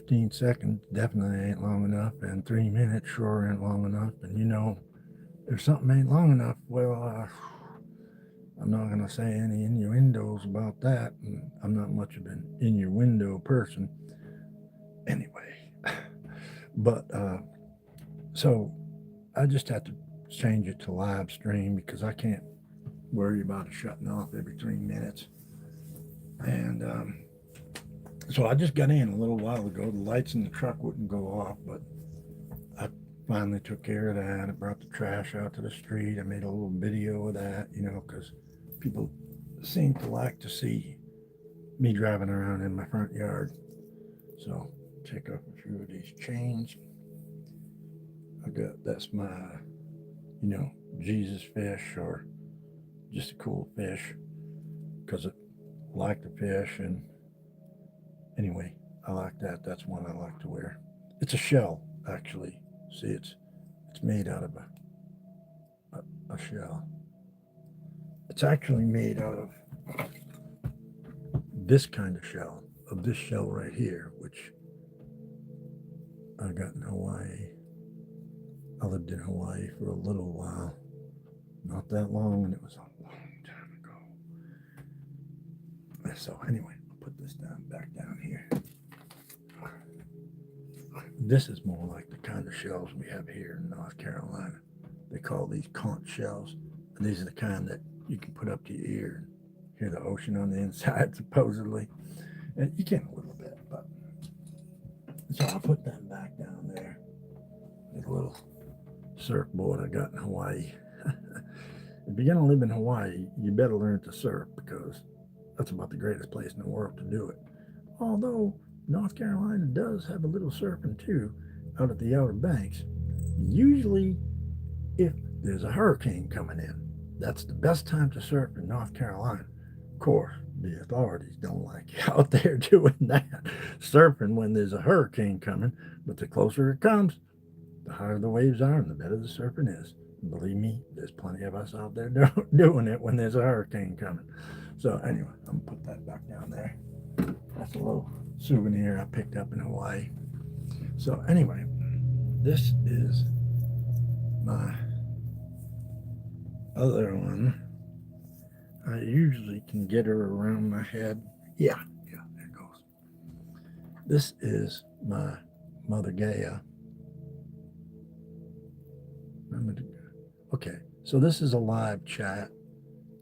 15 seconds definitely ain't long enough, and 3 minutes sure ain't long enough. And you know, if something ain't long enough, well, I'm not going to say any innuendos about that. And I'm not much of an innuendo person anyway. But so I just have to change it to live stream because I can't worry about it shutting off every 3 minutes. And so I just got in a little while ago. The lights in the truck wouldn't go off, but I finally took care of that. I brought the trash out to the street. I made a little video of that, you know, because people seem to like to see me driving around in my front yard. So take off a few of these chains. I got that's my, you know, Jesus fish or just a cool fish because I like the fish. And anyway, I like that. That's one I like to wear. It's a shell actually. See, it's made out of a shell. It's actually made out of this kind of shell, of this shell right here, which I got in Hawaii. I lived in Hawaii for a little while, not that long, and it was a long time ago. So anyway, I'll put this back down here. This is more like the kind of shells we have here in North Carolina. They call these conch shells, and these are the kind that you can put up to your ear and hear the ocean on the inside, supposedly. And you can a little bit, but so I'll put them back down there. The little surfboard I got in Hawaii. If you're gonna live in Hawaii, you better learn to surf because that's about the greatest place in the world to do it. Although North Carolina does have a little surfing too, out at the Outer Banks. Usually, if there's a hurricane coming in, that's the best time to surf in North Carolina. Of course, the authorities don't like you out there doing that, surfing when there's a hurricane coming. But the closer it comes, the higher the waves are and the better the surfing is. And believe me, there's plenty of us out there doing it when there's a hurricane coming. So anyway, I'm gonna put that back down there. That's a little souvenir I picked up in Hawaii. So anyway, this is my other one. I usually can get her around my head. Yeah, there it goes. This is my Mother Gaia. Okay, so this is a live chat,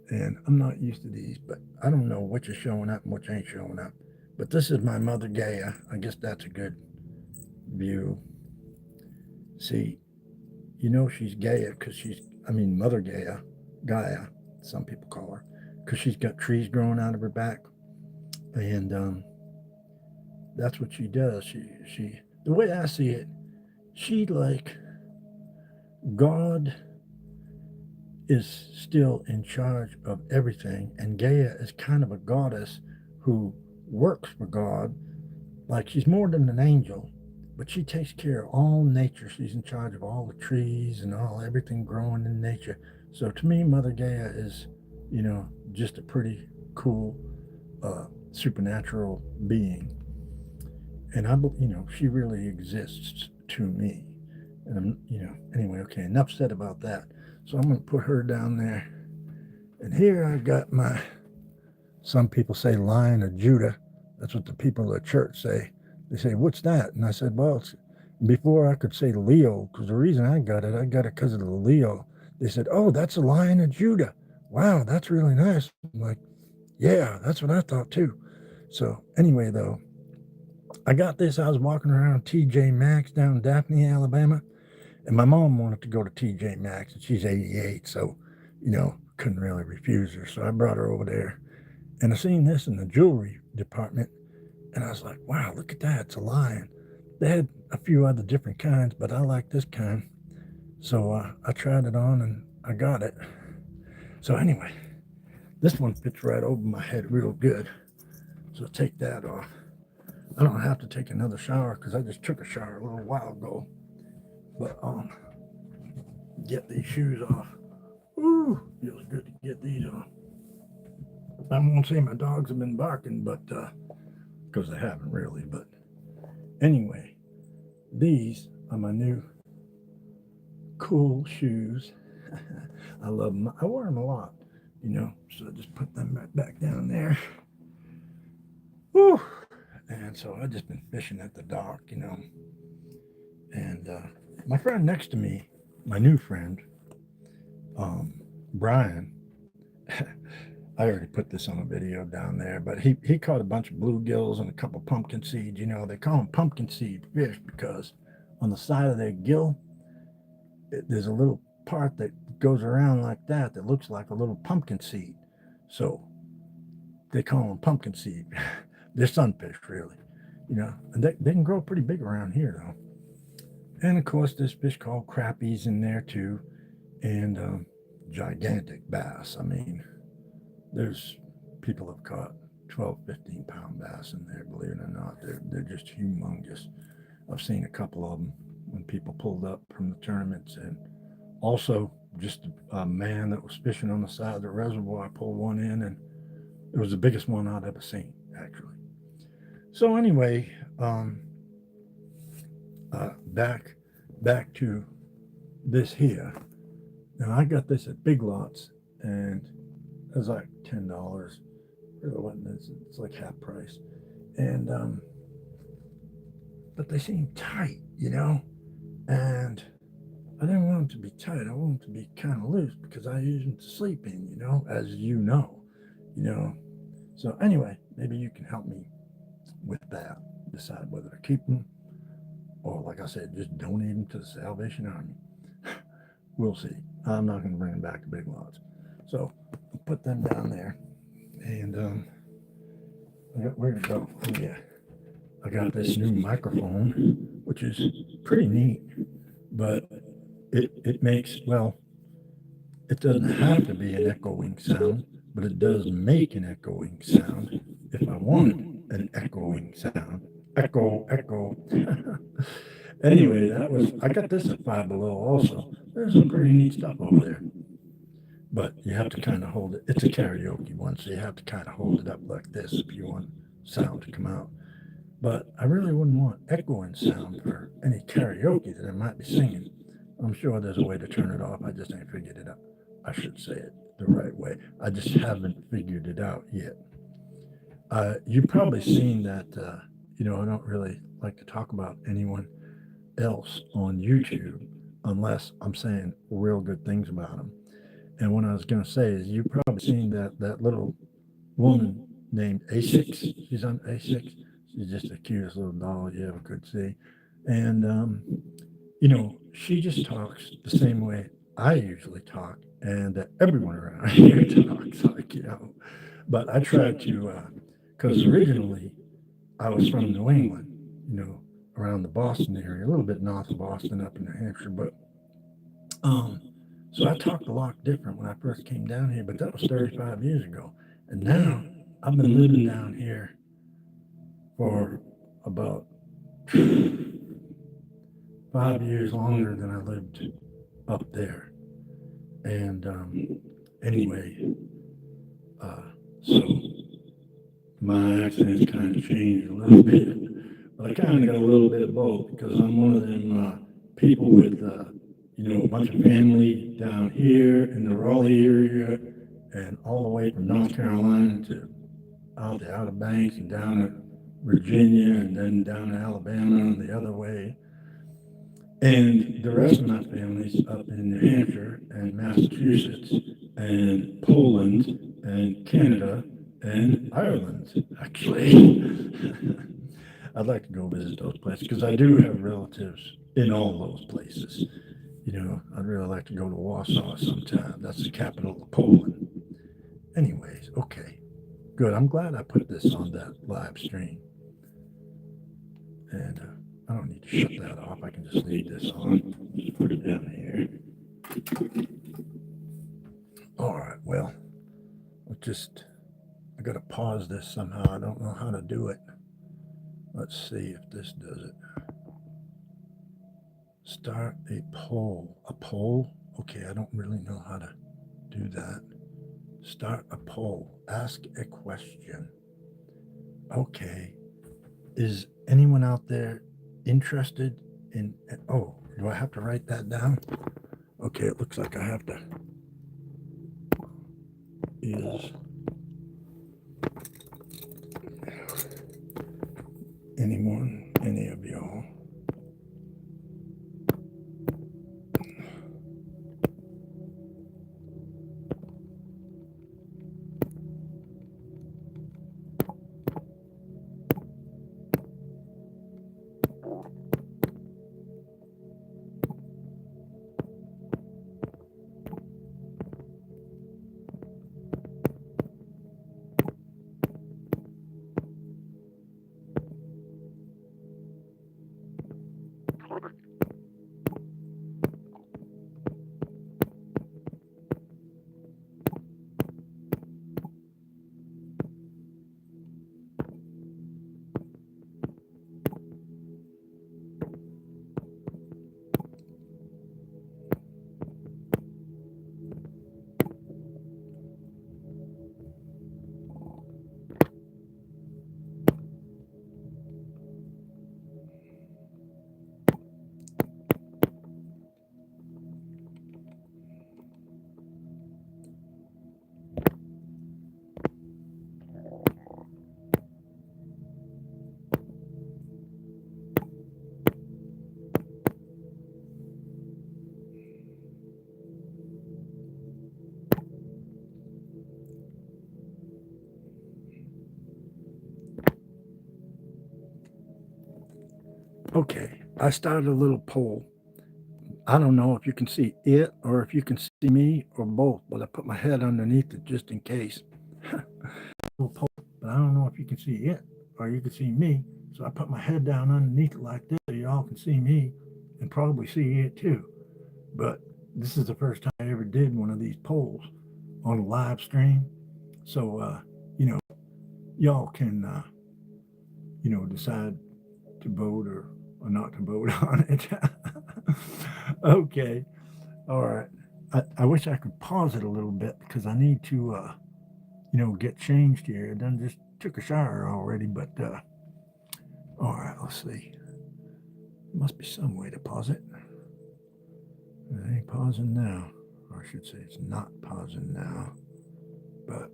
and I'm not used to these, but I don't know which is showing up and which ain't showing up. But this is my Mother Gaia. I guess that's a good view. See, you know she's Gaia because Mother Gaia, some people call her, because she's got trees growing out of her back. And that's what she does. She, the way I see it, she like God is still in charge of everything, and Gaia is kind of a goddess who works for God. Like she's more than an angel, but she takes care of all nature. She's in charge of all the trees and everything growing in nature. So to me, Mother Gaia is, you know, just a pretty cool supernatural being, and she really exists to me. And anyway, okay, enough said about that. So I'm going to put her down there. And here I've got some people say Lion of Judah. That's what the people of the church say. They say, what's that? And I said, well, before I could say Leo, because the reason I got it because of the Leo. They said, oh, that's a Lion of Judah. Wow, that's really nice. I'm like, yeah, that's what I thought too. So anyway, though, I got this. I was walking around TJ Maxx down in Daphne, Alabama. And my mom wanted to go to TJ Maxx, and she's 88, so, couldn't really refuse her. So I brought her over there. And I seen this in the jewelry department, and I was like, wow, look at that. It's a lion. They had a few other different kinds, but I like this kind. So I tried it on, and I got it. So anyway, this one fits right over my head real good. So take that off. I don't have to take another shower because I just took a shower a little while ago. But get these shoes off. Ooh, feels good to get these on. I won't say my dogs have been barking, but because they haven't really. But Anyway, these are my new cool shoes. I love them. I wear them a lot, so I just put them right back down there. Whew. And so I've just been fishing at the dock, and my friend next to me, my new friend, Brian, I already put this on a video down there, but he caught a bunch of bluegills and a couple pumpkin seeds. They call them pumpkin seed fish because on the side of their gill, there's a little part that goes around like that looks like a little pumpkin seed. So they call them pumpkin seed. They're sunfish, really, and they can grow pretty big around here, though. And of course, there's fish called crappies in there too, and gigantic bass. I mean, there's people have caught 12, 15-pound bass in there, believe it or not. They're just humongous. I've seen a couple of them when people pulled up from the tournaments, and also just a man that was fishing on the side of the reservoir pulled one in, and it was the biggest one I'd ever seen, actually. So anyway, back to this here. Now I got this at Big Lots, and it was like $10. It's like half price, and but they seem tight, and I didn't want them to be tight. I want them to be kind of loose because I use them to sleep in, as you know. So anyway, maybe you can help me with that. Decide whether to keep them or, like I said, just donate them to the Salvation Army. We'll see. I'm not going to bring them back to Big Lots. So I'll put them down there, and where to go? Oh, yeah. I got this new microphone, which is pretty neat, but it makes, well, it doesn't have to be an echoing sound, but it does make an echoing sound if I wanted an echoing sound. Echo, echo. Anyway, I got this at Five Below also. There's some pretty neat stuff over there. But you have to kind of hold it. It's a karaoke one, so you have to kind of hold it up like this if you want sound to come out. But I really wouldn't want echoing sound for any karaoke that I might be singing. I'm sure there's a way to turn it off. I just ain't figured it out. I should say it the right way. I just haven't figured it out yet. You've probably seen that, I don't really like to talk about anyone else on YouTube unless I'm saying real good things about them. And what I was going to say is you've probably seen that little woman named A6. She's on A6. She's just the cutest little doll you ever could see. And, she just talks the same way I usually talk and that everyone around here talks like, But I tried to, because originally I was from New England, around the Boston area, a little bit north of Boston up in New Hampshire. But so I talked a lot different when I first came down here, but that was 35 years ago. And now I've been living down here for about 5 years longer than I lived up there. And anyway, so my accent's kind of changed a little bit, but I kind of got a little bit of both because I'm one of them people with, a bunch of family down here in the Raleigh area and all the way from North Carolina to out the Outer Banks and down to Virginia and then down to Alabama and the other way. And the rest of my family's up in New Hampshire and Massachusetts and Poland and Canada and Ireland, actually. I'd like to go visit those places because I do have relatives in all those places. I'd really like to go to Warsaw sometime. That's the capital of Poland. Anyways, okay, good. I'm glad I put this on that live stream. And I don't need to shut that off. I can just leave this on. Just put it down here. All right, well, I got to pause this somehow. I don't know how to do it. Let's see if this does it. Start a poll. A poll? Okay, I don't really know how to do that. Start a poll. Ask a question. Okay. Is anyone out there interested in, oh, do I have to write that down? Okay, it looks like I have to. Is anyone, any of y'all, okay, I started a little poll. I don't know if you can see it or if you can see me or both, but I put my head underneath it just in case. Little poll, but I don't know if you can see it or you can see me. So I put my head down underneath it like this so y'all can see me and probably see it too. But this is the first time I ever did one of these polls on a live stream. So, y'all can, decide to vote or not to vote on it. Okay. All right. I wish I could pause it a little bit because I need to, get changed here. I done just took a shower already, but all right, let's see. There must be some way to pause it. It ain't pausing now, or I should say it's not pausing now. But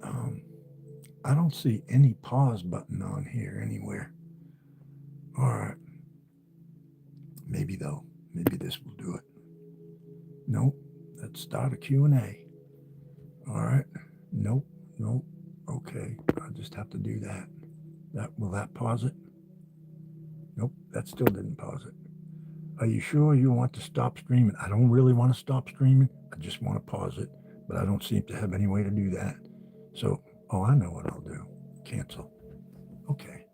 I don't see any pause button on here anywhere. All right. Maybe though. Maybe this will do it. Nope. Let's start a Q&A. All right. Nope. Nope. Okay. I'll just have to do that. Will that pause it? Nope. That still didn't pause it. Are you sure you want to stop streaming? I don't really want to stop streaming. I just want to pause it. But I don't seem to have any way to do that. So, I know what I'll do. Cancel. Okay.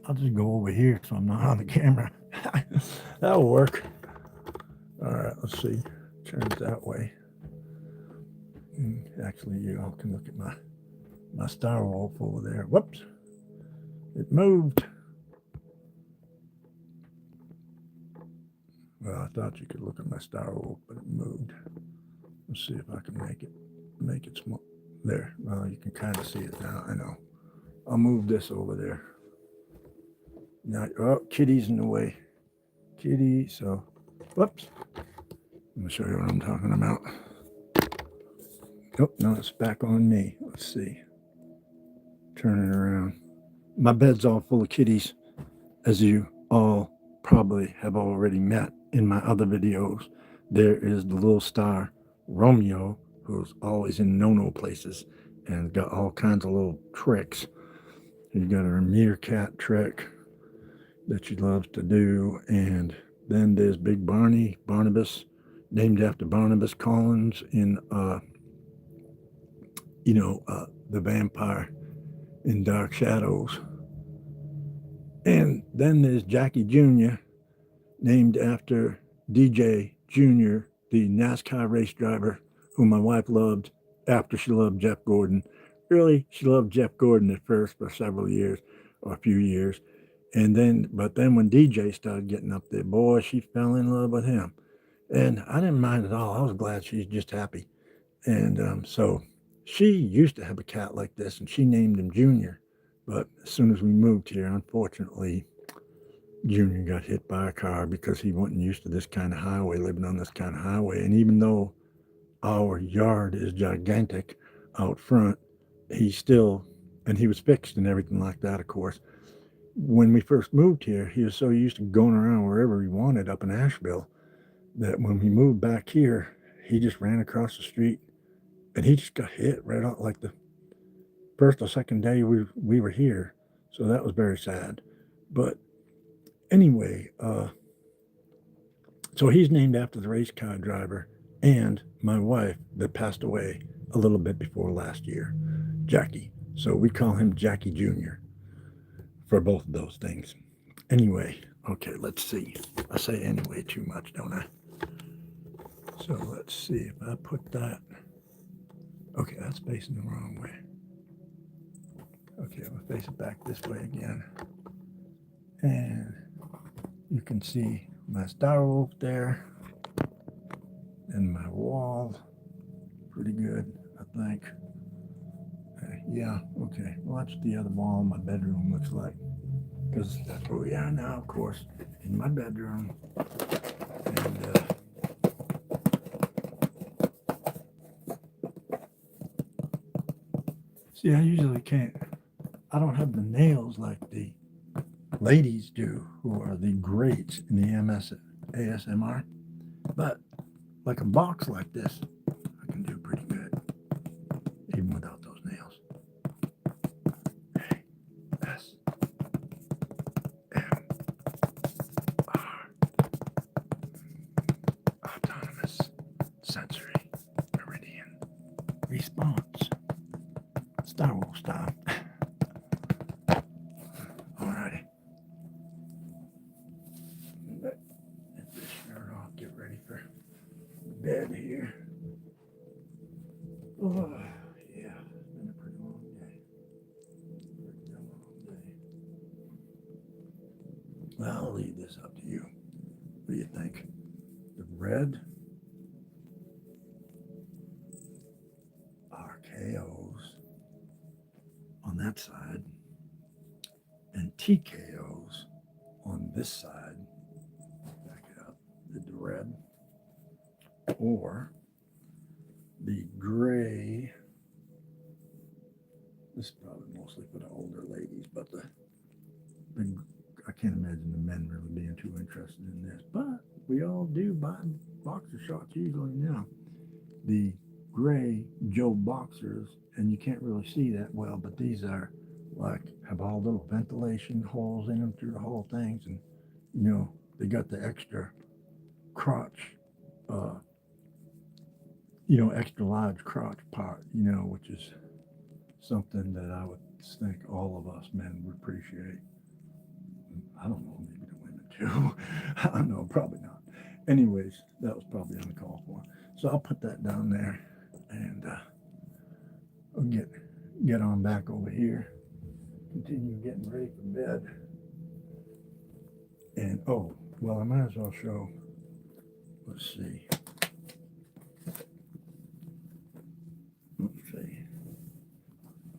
I'll just go over here so I'm not on the camera. That'll work. All right, let's see. Turns that way. Actually, you all can look at my STARWOLF over there. Whoops. It moved. Well, I thought you could look at my STARWOLF, but it moved. Let's see if I can make it small. There. Well, you can kind of see it now. I know. I'll move this over there. Now, kitty's in the way. Kitty, so, whoops. I'm going to show you what I'm talking about. Oh, no, it's back on me. Let's see. Turn it around. My bed's all full of kitties, as you all probably have already met in my other videos. There is the little star, Romeo, who's always in no-no places and got all kinds of little tricks. You got her meerkat trick that she loves to do, and then there's Big Barney, Barnabas, named after Barnabas Collins in, the vampire in Dark Shadows. And then there's Jackie Jr., named after DJ Jr., the NASCAR race driver who my wife loved after she loved Jeff Gordon. Really, she loved Jeff Gordon at first for several years or a few years. But then when DJ started getting up there, boy, she fell in love with him. And I didn't mind at all. I was glad she's just happy. And so she used to have a cat like this, and she named him Junior. But as soon as we moved here, unfortunately, Junior got hit by a car because he wasn't used to this kind of highway, living on this kind of highway. And even though our yard is gigantic out front, he still, and he was fixed and everything like that, of course. When we first moved here, he was so used to going around wherever he wanted up in Asheville that when we moved back here, he just ran across the street and he just got hit right out like the first or second day we were here. So that was very sad. But anyway, so he's named after the race car driver and my wife that passed away a little bit before last year, Jackie. So we call him Jackie Jr. for both of those things. Anyway, okay, let's see. I say anyway too much, don't I? So let's see if I put that. Okay, that's facing the wrong way. Okay, I'll face it back this way again. And you can see my STARWOLF there and my wall. Pretty good, I think. Yeah, okay. Well, that's the other wall in my bedroom looks like. Because that's where we are now, of course, in my bedroom. And see, I usually can't. I don't have the nails like the ladies do, who are the greats in the ASMR. But like a box like this, I can do pretty good, even without those nails. ASMR. Autonomous sensory meridian response. STARWOLF style. Alrighty. Get this shirt off, get ready for bed here. Oh, yeah, it's been a pretty long day. Well, I'll leave this up to you. What do you think? The red RKOs on that side and TKOs on this side. Back it up. The red or the gray. This is probably mostly for the older ladies, but the I can't imagine the men really being too interested in this, but we all do buy boxer shorts usually now. The gray Joe boxers, and you can't really see that well, but these are like have all little ventilation holes in them through the whole things, and you know they got the extra crotch, extra large crotch part, which is something that I would think all of us men would appreciate. I don't know, maybe the women too. I don't know, probably not. Anyways, that was probably uncalled for. So I'll put that down there, and I'll get on back over here. Continue getting ready for bed. And oh, well, I might as well show. Let's see.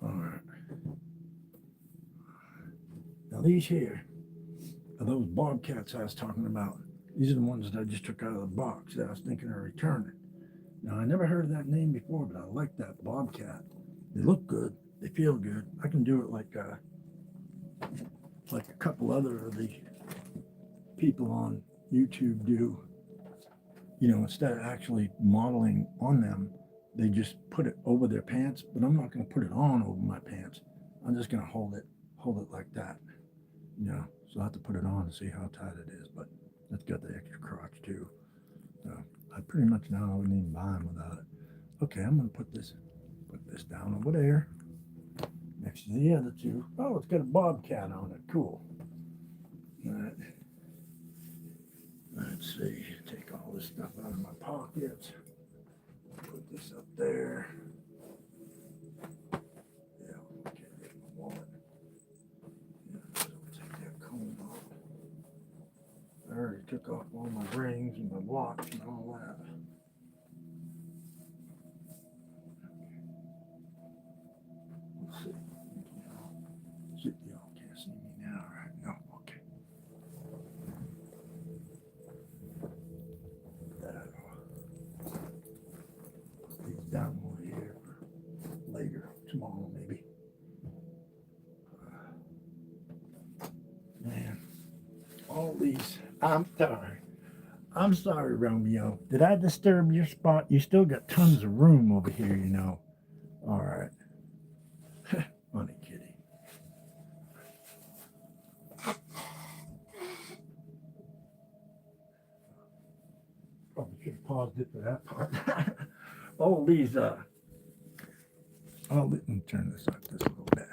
All right. Now these here are those bobcats I was talking about. These are the ones that I just took out of the box that I was thinking of returning. Now, I never heard of that name before, but I like that bobcat. They look good. They feel good. I can do it like a couple other of the people on YouTube do. Instead of actually modeling on them, they just put it over their pants, but I'm not going to put it on over my pants. I'm just going to hold it like that. So I have to put it on and see how tight it is, but that's got the extra crotch too. So I pretty much now I wouldn't even buy them without it. Okay, I'm going to put this down over there next to the other two. Oh, it's got a bobcat on it. Cool. All right. Let's see. Take all this stuff out of my pockets. Put this up there. Yeah, okay, there's my wallet. Yeah, so take that comb off. I already took off all my rings and my watch and all that. Let's see. See, y'all can't see me now, right? No, okay. these. I'm sorry. I'm sorry, Romeo. Did I disturb your spot? You still got tons of room over here, you know. All right. Funny kitty. Probably should have paused it for that part. All these, let me turn this up just a little bit.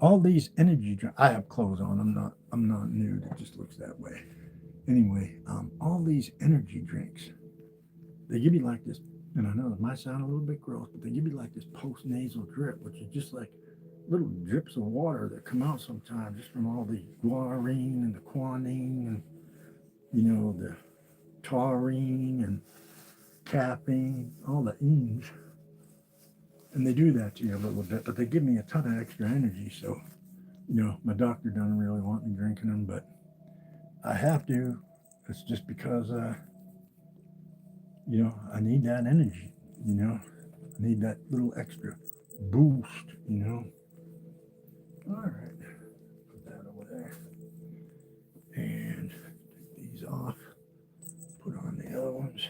All these energy drinks. I have clothes on. I'm not nude. It just looks that way. Anyway, all these energy drinks, they give you like this, and I know it might sound a little bit gross, but they give you like this post-nasal drip, which is just like little drips of water that come out sometimes just from all the guarine and the quinine and, you know, the taurine and caffeine, all the enes. And they do that to you a little bit, but they give me a ton of extra energy. So, you know, my doctor doesn't really want me drinking them, but I have to. It's just because, you know, I need that energy, you know. I need that little extra boost, you know. All right, put that over there. And take these off, put on the other ones.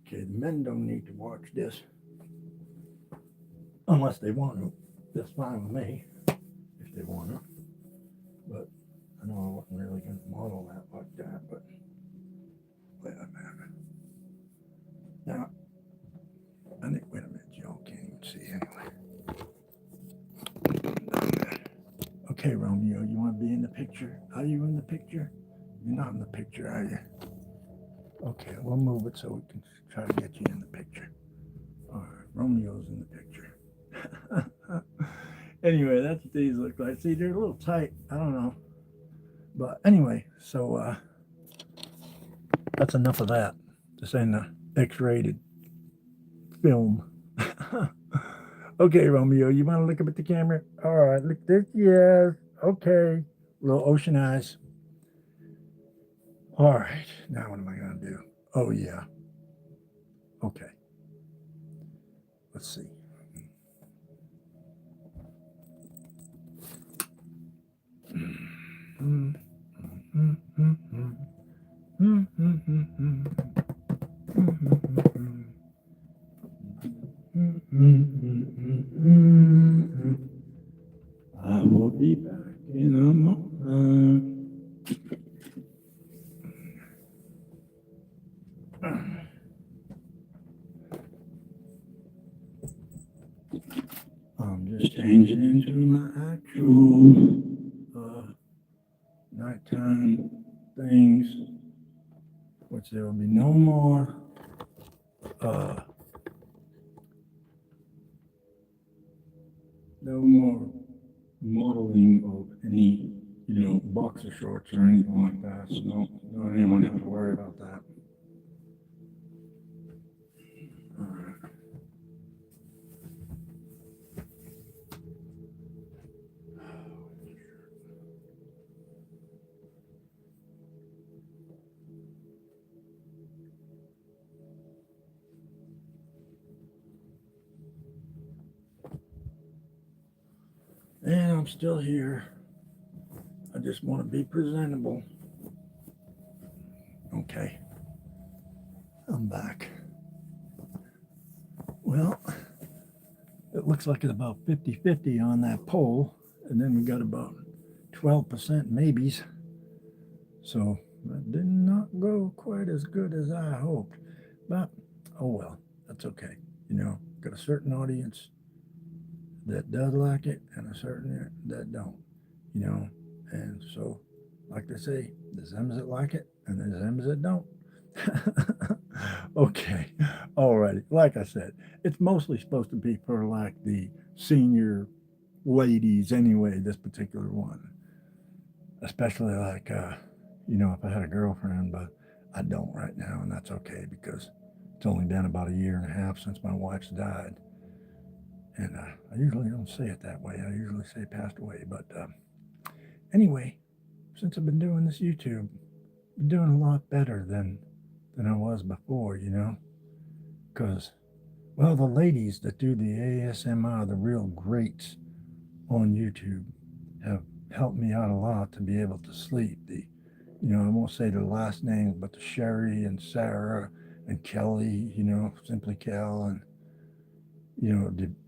Okay, the men don't need to watch this unless they want to. That's fine with me if they want to. But I know I wasn't really going to model that like that, but wait a minute. Now, I think, wait a minute, y'all can't even see anyway. Okay, Romeo, you want to be in the picture? Are you in the picture? You're not in the picture, are you? Okay, we'll move it so we can try to get you in the picture. All right, Romeo's in the picture. Anyway, that's what these look like. See, they're a little tight. I don't know. But anyway, so that's enough of that. This ain't a X-rated film. Okay, Romeo, you want to look up at the camera? All right, look this. Yes. Okay. Little ocean eyes. All right. Now what am I going to do? Oh, yeah. Okay. Let's see. I will be back in a moment. I'm just changing into my actual nighttime things, which there will be no more modeling of any, you know, boxer shorts or anything like that. So don't anyone have to worry about that. All right. And I'm still here. I just want to be presentable. Okay. I'm back. Well, it looks like it's about 50-50 on that poll. And then we got about 12% maybes. So that did not go quite as good as I hoped. But, oh well, that's okay. You know, got a certain audience that does like it and a certain that don't, you know. And so, like they say, there's them that like it and there's them that don't. Okay, alrighty. Like I said, it's mostly supposed to be for like the senior ladies anyway, this particular one. Especially like, you know, if I had a girlfriend, but I don't right now, and that's okay because it's only been about 1.5 years since my wife's died. And I usually don't say it that way. I usually say passed away. But anyway, since I've been doing this YouTube, I've been doing a lot better than I was before, you know. Because, well, the ladies that do the ASMR, the real greats, on YouTube have helped me out a lot to be able to sleep. I won't say the last names, but the Sherry and Sarah and Kelly, Simply Kel, and,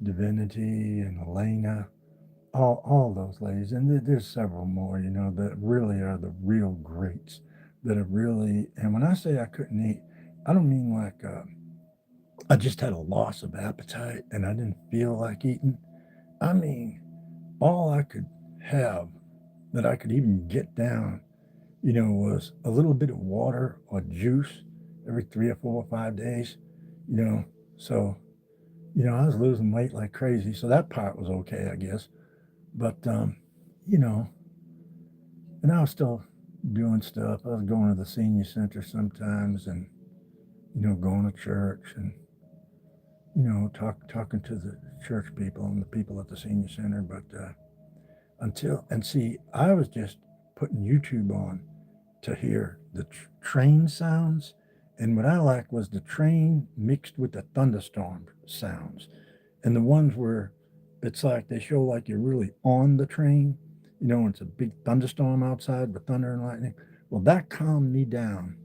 Divinity and Elena, all those ladies. And there's several more, that really are the real greats that have really, and when I say I couldn't eat, I don't mean like I just had a loss of appetite and I didn't feel like eating. I mean, all I could have that I could even get down, was a little bit of water or juice every 3 or 4 or 5 days, you know. So, I was losing weight like crazy. So that part was okay, I guess. But, you know, and I was still doing stuff. I was going to the senior center sometimes and, going to church and, talking to the church people and the people at the senior center. But and see, I was just putting YouTube on to hear the train sounds. And what I liked was the train mixed with the thunderstorm sounds. And the ones where it's like they show like you're really on the train, and it's a big thunderstorm outside with thunder and lightning. Well, that calmed me down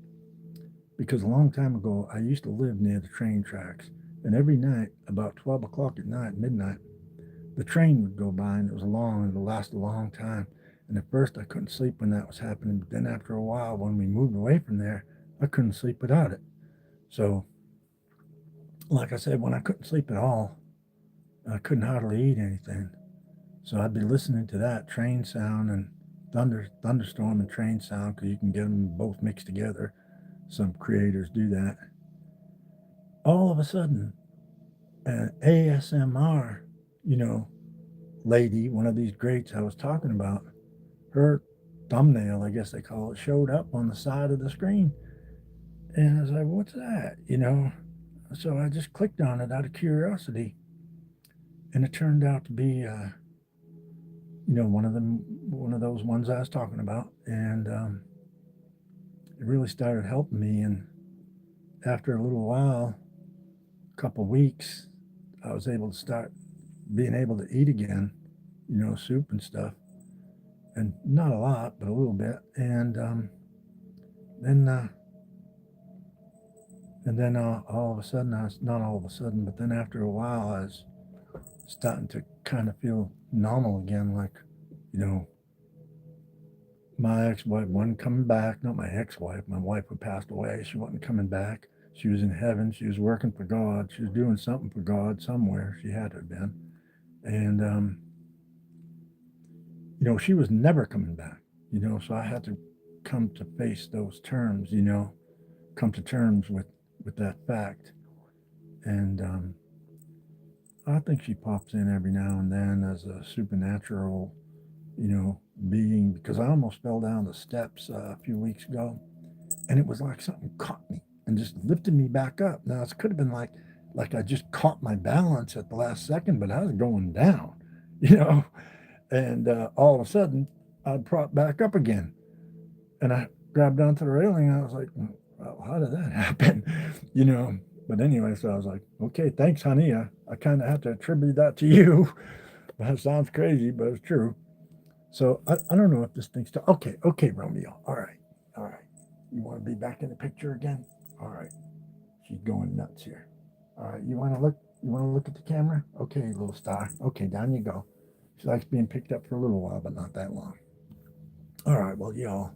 because a long time ago, I used to live near the train tracks. And every night, about 12 o'clock at night, midnight, the train would go by and it would last a long time. And at first I couldn't sleep when that was happening, but then after a while, when we moved away from there, I couldn't sleep without it. So, like I said, when I couldn't sleep at all, I couldn't hardly eat anything. So I'd be listening to that train sound and thunderstorm and train sound because you can get them both mixed together. Some creators do that. All of a sudden, an ASMR, you know, lady, one of these greats I was talking about, her thumbnail, I guess they call it, showed up on the side of the screen. And I was like, what's that? So I just clicked on it out of curiosity. And it turned out to be, one of those ones I was talking about. And it really started helping me. And after a little while, a couple weeks, I was able to start being able to eat again, soup and stuff. And not a lot, but a little bit. Then all of a sudden, not all of a sudden, but then after a while, I was starting to kind of feel normal again. Like, you know, my ex-wife wasn't coming back. Not my ex-wife, my wife who passed away. She wasn't coming back. She was in heaven. She was working for God. She was doing something for God somewhere. She had to have been. And, she was never coming back, so I had to come to face those terms, come to terms with that fact. And I think she pops in every now and then as a supernatural, being, because I almost fell down the steps a few weeks ago, and it was like something caught me and just lifted me back up. Now it could have been like I just caught my balance at the last second, but I was going down, and all of a sudden I'd prop back up again, and I grabbed onto the railing. And I was like, well, how did that happen? But anyway, so I was like, okay, thanks, honey. I kind of have to attribute that to you. That sounds crazy, but it's true. So I don't know if this thing's still okay, Romeo. All right. You want to be back in the picture again? All right. She's going nuts here. All right. You want to look? You want to look at the camera? Okay, little star. Okay, down you go. She likes being picked up for a little while, but not that long. All right. Well, y'all,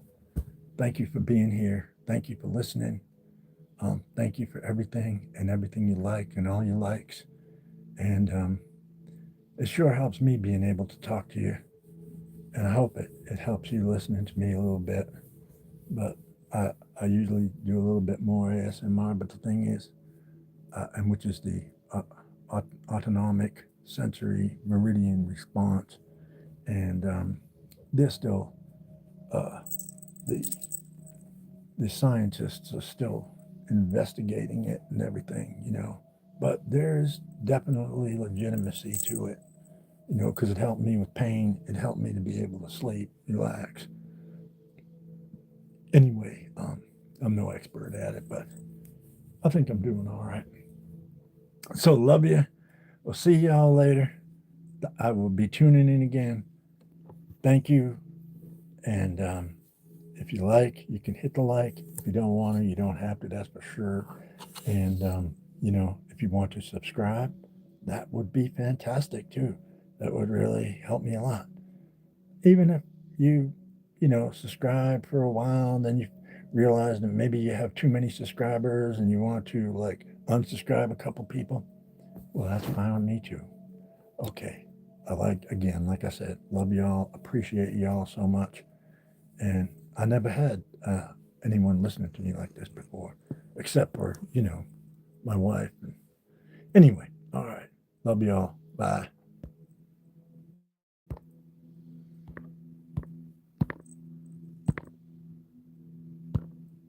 thank you for being here. Thank you for listening. Thank you for everything and everything you like and all your likes. And it sure helps me being able to talk to you. And I hope it helps you listening to me a little bit. But I usually do a little bit more ASMR. But the thing is, and which is the autonomic sensory meridian response. And they're still, the scientists are still investigating it and everything, But there's definitely legitimacy to it, because it helped me with pain. It helped me to be able to sleep, relax. Anyway, I'm no expert at it, but I think I'm doing all right. So love you. We'll see y'all later. I will be tuning in again. Thank you. And if you like, you can hit the like. If you don't want to, you don't have to, that's for sure. And, if you want to subscribe, that would be fantastic too. That would really help me a lot. Even if you, subscribe for a while, and then you realize that maybe you have too many subscribers and you want to like unsubscribe a couple people, well, that's fine with me too. Okay. Like I said, love y'all, appreciate y'all so much. And I never had anyone listening to me like this before, except for, my wife. Anyway, all right. Love y'all. Bye.